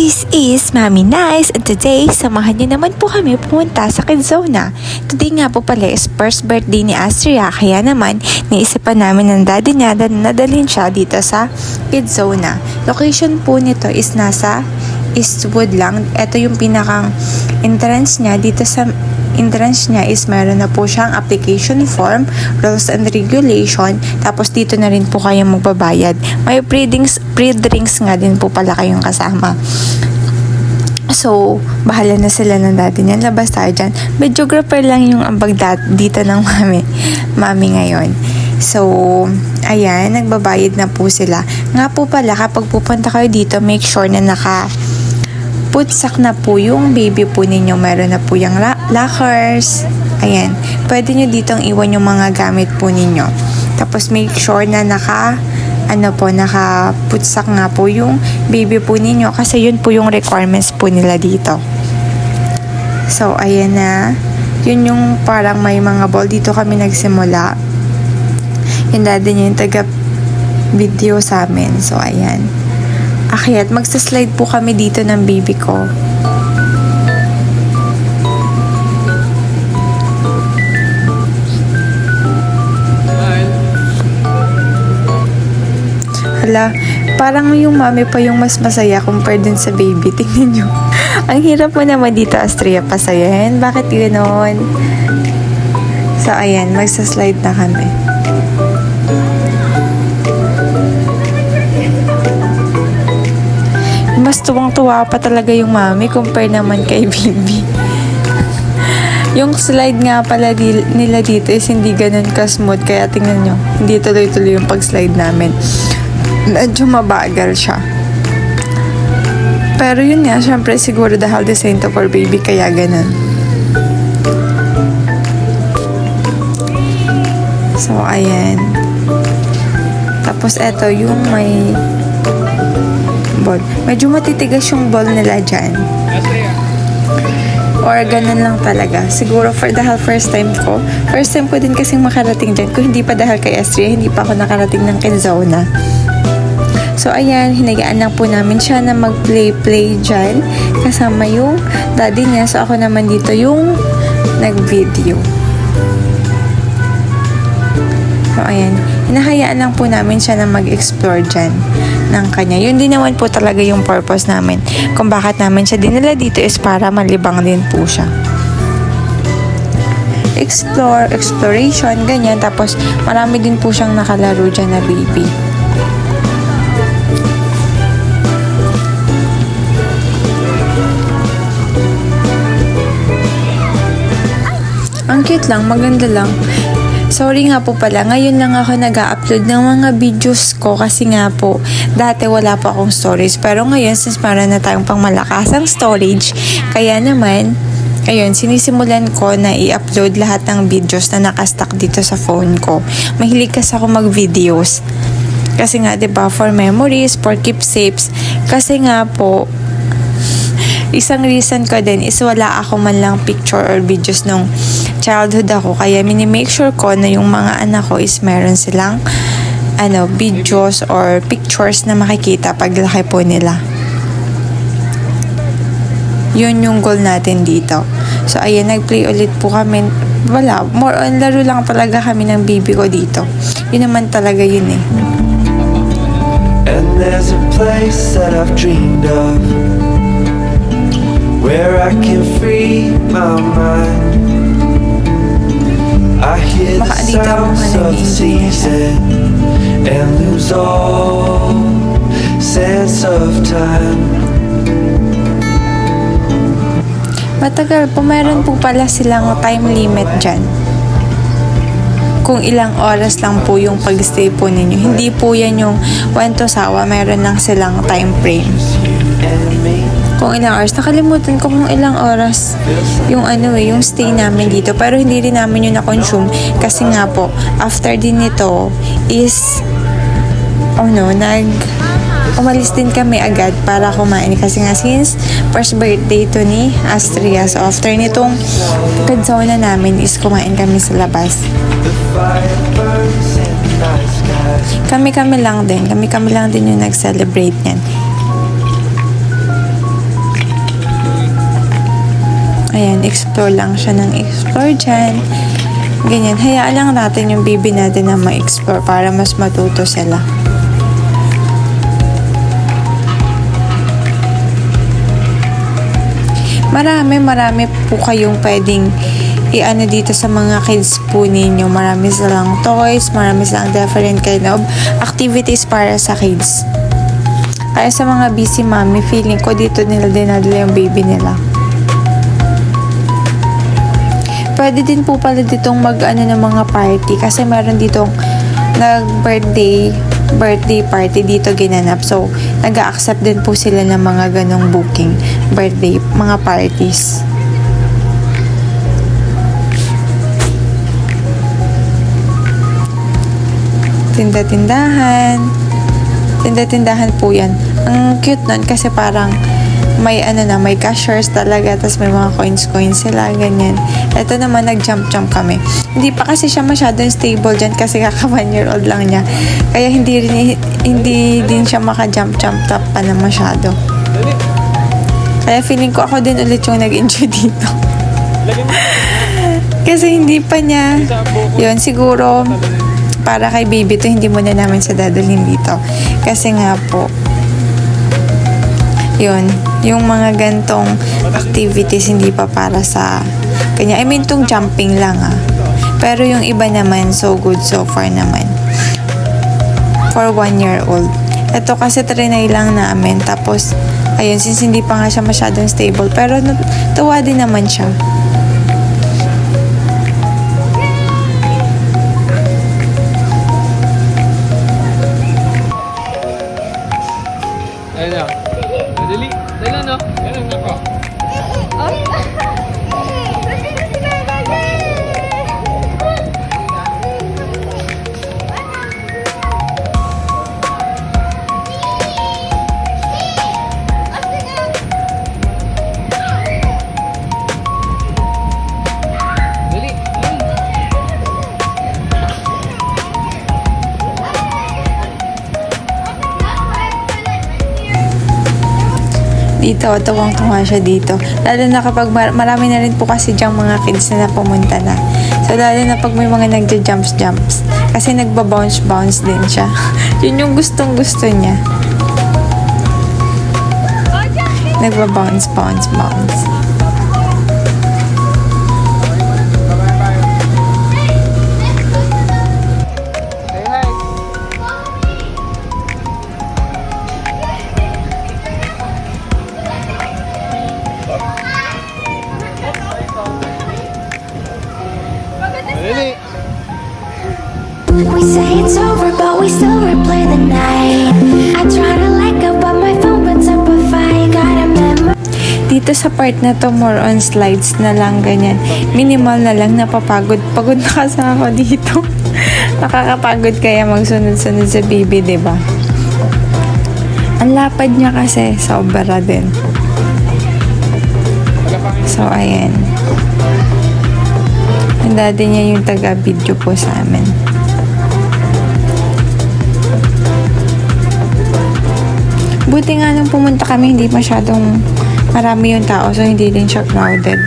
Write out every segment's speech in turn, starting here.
This is Mami Nice and today samahan niyo naman po kami pumunta sa Kidzona. Today nga po pala is first birthday ni Astria kaya naman naisipan namin ng daddy niya na nadalhin siya dito sa Kidzona. Location po nito is nasa Eastwood lang. Ito yung pinakang entrance niya. Dito sa entrance niya is meron na po siyang application form, rules and regulation, tapos dito na rin po kayo magbabayad. May pre-drinks nga din po pala kayong kasama. So, bahala na sila ng daddy niyan. Labas tayo dyan. Videographer lang yung ambag dito ng mami ngayon. So, ayan, nagbabayad na po sila. Nga po pala, kapag pupunta kayo dito, make sure na putsak na po yung baby po ninyo. Meron na po yung lockers. Ayan. Pwede nyo ditong iwan yung mga gamit po ninyo. Tapos make sure na nakaputsak nga po yung baby po ninyo. Kasi yun po yung requirements po nila dito. So, ayan na. Yun yung parang may mga ball. Dito kami nagsimula. Yung daddy niya yung taga-video sa amin. So, ayan. Akyat, magsaslide po kami dito ng baby ko. Hala, parang yung mami pa yung mas masaya compared dun sa baby. Tingnan nyo. Ang hirap mo naman dito, Astria, pasayahin. Bakit ganoon? So, ayan, magsaslide na kami. Mas tuwang-tuwa pa talaga yung mami compare naman kay baby. Yung slide nga pala nila dito is hindi ganun ka-smooth. Kaya tingnan nyo, hindi tuloy-tuloy yung pag-slide namin. Medyo mabagal siya. Pero yun nga, syempre siguro dahil design to for baby kaya ganun. So, ayan. Tapos eto yung may ball. Medyo matitigas yung ball nila dyan. Or ganun lang talaga. Siguro dahil first time ko din kasing makarating dyan. Kung hindi pa dahil kay Astria, hindi pa ako nakarating ng Kidzona. So, ayan, hinayaan lang po namin siya na mag-play dyan. Kasama yung daddy niya. So, ako naman dito yung nag-video. So, ayan. Hinahayaan lang po namin siya na mag-explore dyan ng kanya. Yun din naman po talaga yung purpose namin. Kung bakit namin siya dinala dito is para malibang din po siya. Exploration, ganyan. Tapos, marami din po siyang nakalaro dyan na baby. Ang cute lang, maganda lang. Sorry nga po pala, ngayon lang ako nag-upload ng mga videos ko kasi nga po, dati wala pa akong storage. Pero ngayon, since meron na tayong pang malakasang storage, kaya naman, ayun, sinisimulan ko na i-upload lahat ng videos na nakastack dito sa phone ko. Mahilig kasi ako mag-videos. Kasi nga, 'di ba, for memories, for keepsakes. Kasi nga po, isang reason ko din is wala ako man lang picture or videos nung childhood ako. Kaya mini-make sure ko na yung mga anak ko is meron silang videos or pictures na makikita paglaki po nila. Yun yung goal natin dito. So, ayan, nag-play ulit po kami. Wala, more on laro lang talaga kami ng baby ko dito. Yun naman talaga yun eh. And there's a place that I've dreamed of, where I can free my mind. I hear the sounds of the season and lose all sense of time. Matagal po, meron po pala silang time limit dyan. Kung ilang oras lang po yung pag-stay po ninyo. Hindi po yan yung when to sawa, meron lang silang time frame. Kung ilang oras. Nakalimutan ko kung ilang oras yung yung stay namin dito. Pero hindi rin namin yung na-consume. Kasi nga po, after din nito is, umalis din kami agad para kumain. Kasi nga since first birthday to ni Astria. So after nitong Kidzona namin is kumain kami sa labas. Kami lang din yung nag-celebrate niyan. Ayan, explore lang siya ng explore dyan. Ganyan, hayaan lang natin yung baby natin na ma-explore para mas matuto sila. Marami po kayong pwedeng i-ano dito sa mga kids po ninyo. Marami silang toys, marami silang different kind of activities para sa kids. Kaya sa mga busy mommy, feeling ko dito nila dinadala yung baby nila. Pwede din po pala ditong mag-ano ng mga party kasi meron ditong birthday party dito ginanap. So, nag-a-accept din po sila ng mga ganong booking, birthday, mga parties. Tinda-tindahan po yan. Ang cute nun kasi parang may may cashiers talaga, tapos may mga coins sila, ganyan. Ito naman, nag-jump kami. Hindi pa kasi siya masyadong stable dyan kasi kaka 1-year-old lang niya. Kaya hindi din siya maka-jump pa na masyado. Kaya feeling ko ako din ulit yung nag-enjoy dito. Kasi hindi pa niya, yun, siguro, para kay baby to, hindi muna namin sa dadalhin dito. Kasi nga po, yun, yung mga gantong activities hindi pa para sa kanya. I mean, tong jumping lang Pero yung iba naman, so good so far naman. For 1-year-old. Ito kasi trinay lang namin. Tapos, ayun, since hindi pa nga siya masyadong stable. Pero tuwa din naman siya. Ayun na. Dali. Dali no? Ganun ako. Dali. Dito, tuwang-tuwa siya dito. Lalo na kapag marami na rin po kasi dyang mga kids na pumunta na. So, lalo na pag may mga nagja-jumps. Kasi nagba-bounce din siya. Yun yung gustong-gusto niya. Nagba-bounce. Say hi. Dali. We say it's over, but we still replay the night. I try to let go, but my phone puts up a fight. Got a memory. Dito sa part na to, more on slides na lang, ganyan. Minimal na lang, napapagod. Pagod na kasi ako dito. Nakakapagod kaya magsunod-sunod sa baby, diba? Ang lapad niya kasi, sobra din. So, ayan. Ang daddy niya yung taga-video po sa amin. Buti nga nung pumunta kami, hindi masyadong marami yung tao, so hindi din siya crowded.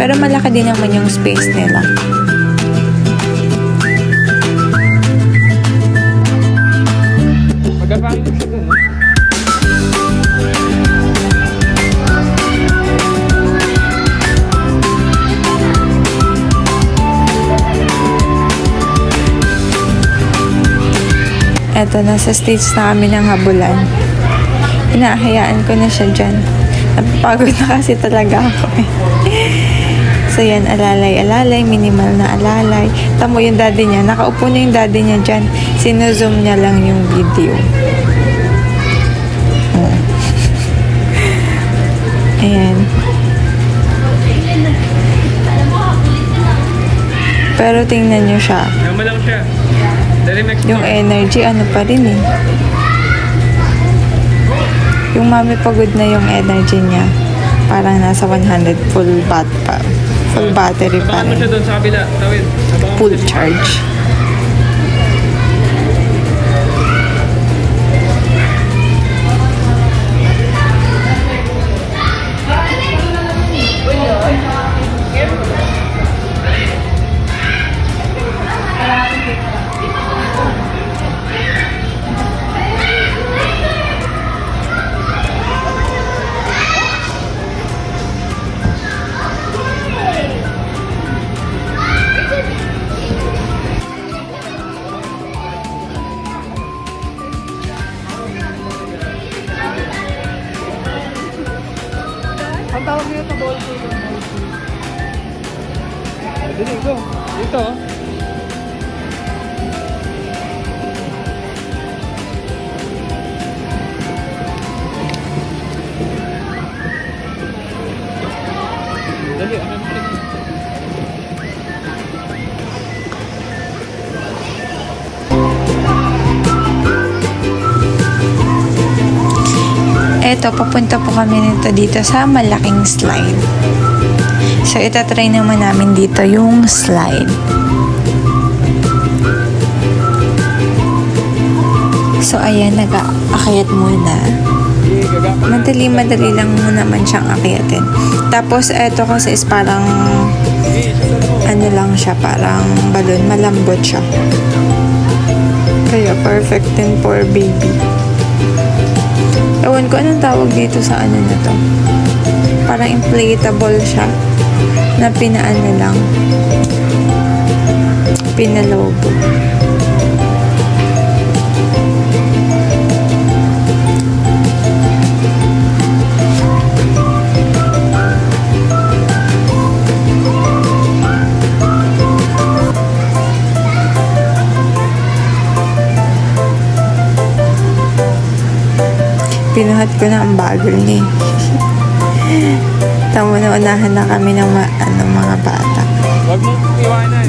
Pero malaki din naman yung space nila. Magapangin mo siya dun, no? Eto, nasa stage na kami ng habulan. Hinahayaan ko na siya dyan. Napapagod na kasi talaga ako eh. So yan, alalay, minimal na alalay. Tamo yung daddy niya, nakaupo na yung daddy niya dyan. Sino-zoom niya lang yung video. Ayan. Pero tingnan nyo siya. Yama lang siya. Dali next Yung energy, ano pa rin eh. Yung mami pagod na yung energy niya. Parang nasa 100 full battery pa Abangan mo siya rin. dun sa kabila. Tawid. Abangan mo Full siya dito. charge. tawag nito? Ball pool. Dali, go. Dito. Dali, ano mo ito? Eto, papunta po kami nito dito sa malaking slide. So, itatry naman namin dito yung slide. So, ayan, nag-aakyat muna. Madali lang mo naman siyang akyatin. Tapos, eto kasi is parang ano lang siya, parang balon, malambot siya. Kaya, perfect din for baby. Ewan ko anong tawag dito sa ano na to. Parang inflatable siya. Na pinaano lang. Pinalobo. Pinuhat ko na ang bagal niya. Tamo na unahan na kami ng mga bata. Huwag mong iwanan.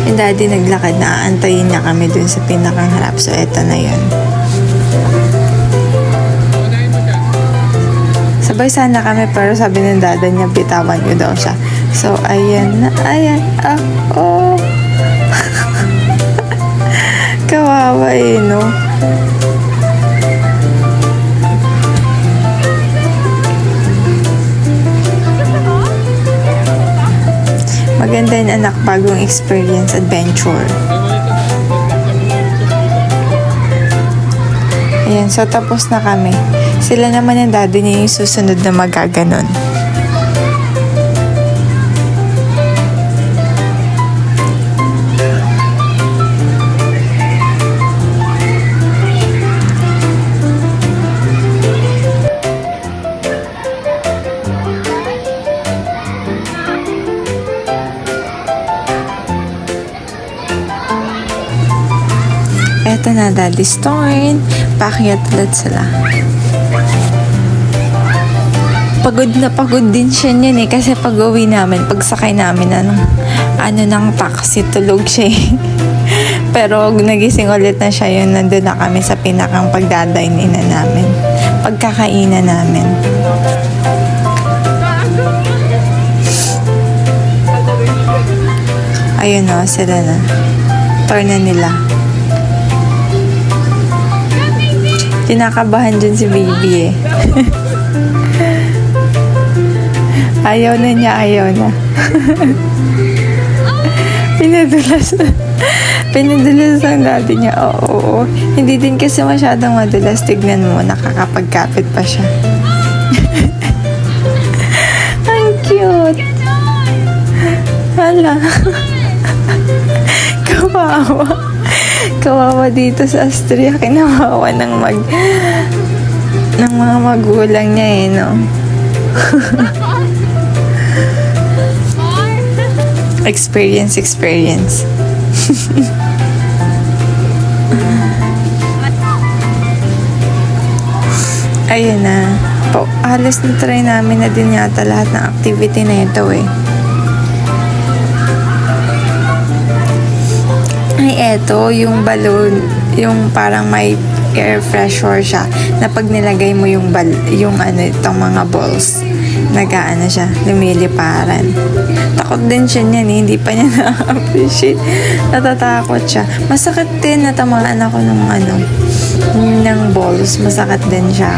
Yung daddy naglakad na aantayin niya kami dun sa pinakang harap. So, eto na yun. Unahin mo siya. Sabay sana kami pero sabi ng dada niya bitawan ko daw siya. So, ayan na. Ayan. Oh. Kawawa eh, no? Maganda yun, anak, bagong experience, adventure. Ayan, so tapos na kami. Sila naman yung daddy niya yung susunod na magaganon. Eto na, daddy's turn. Pakyat ulit sila. Pagod din siya niyan eh. Kasi pag uwi namin, pagsakay namin ng taxi, tulog siya eh. Pero nagising ulit na siya yun. Nandun na kami sa pinakang pagdadine na namin. Pagkakainan namin. Ayun o, sila na. Turn na nila. Kinakabahan dyan si baby eh. Ayaw na niya, ayaw na. Pinadulas ang daddy niya. Oo. Hindi din kasi masyadong madulas. Tignan mo, nakakapagkapit pa siya. Ang cute. Hala. Kawawa dito sa Austria. Kinawawa ng mga magulang niya eh, no? Experience. Ayun na. Halos na-try namin na din yata lahat ng activity na ito eh. Ay, eto, yung balloon, yung parang may air pressure siya, na pag nilagay mo yung itong mga balls, siya, lumiliparan. Takot din siya niyan, hindi pa niya na-appreciate. Natatakot siya. Masakit din, natamaan ako ng balls. Masakit din siya.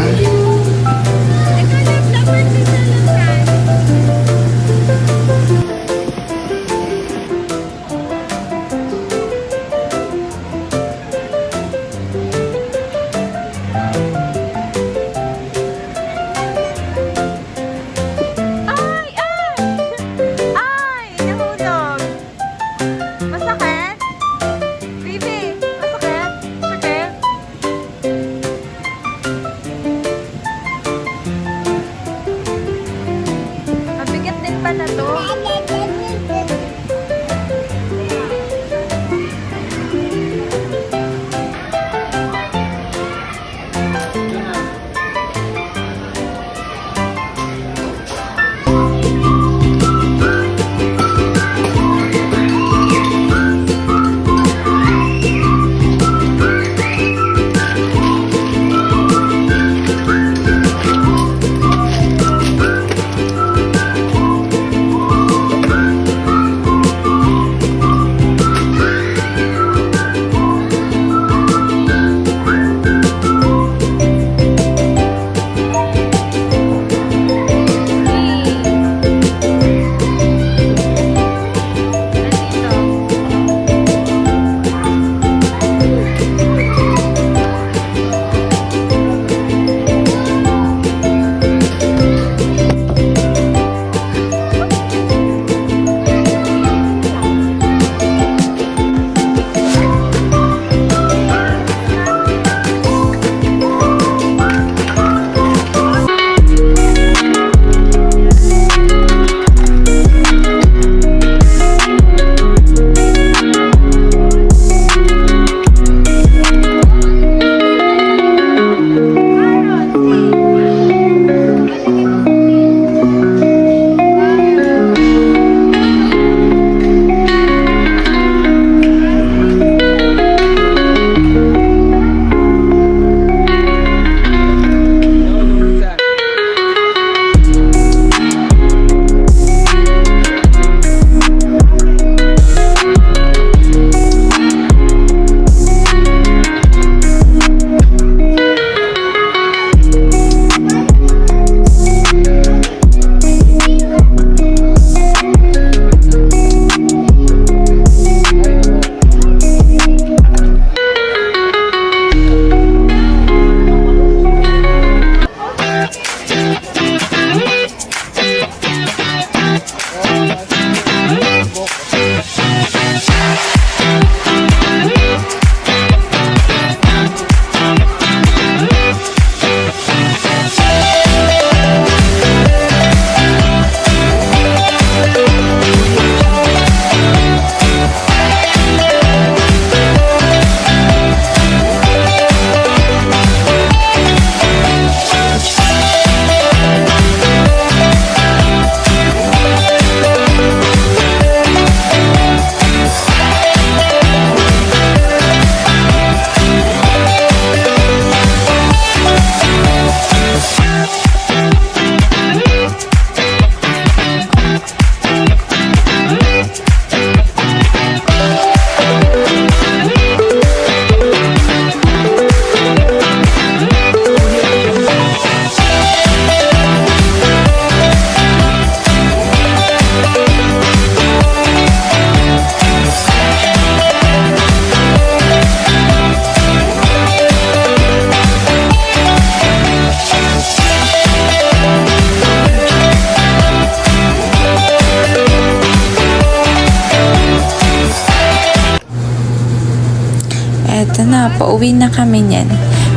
na, pauwi na kami niyan.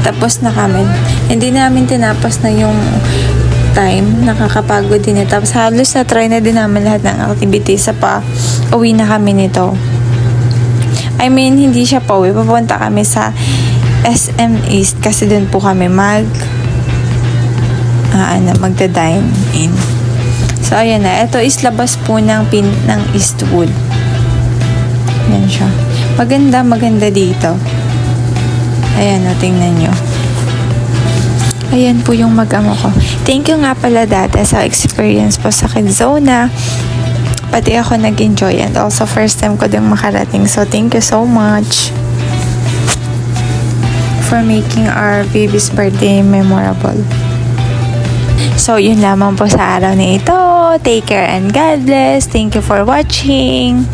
Tapos na kami. Hindi namin tinapos na yung time. Nakakapagod din eh. Tapos halos na try na din namin lahat ng activities sa pa uwi na kami nito. I mean, hindi siya pauwi. Papunta kami sa SM East kasi dun po kami magda-dine in. So, ayan na. Ito is labas po ng Eastwood. Yan siya. Maganda dito. Ayan o, tingnan nyo. Ayan po yung mag-ama ko. Thank you nga pala dati sa experience po sa Kidzona. Pati ako nag-enjoy and also first time ko ding makarating. So, thank you so much for making our baby's birthday memorable. So, yun lamang po sa araw na ito. Take care and God bless. Thank you for watching.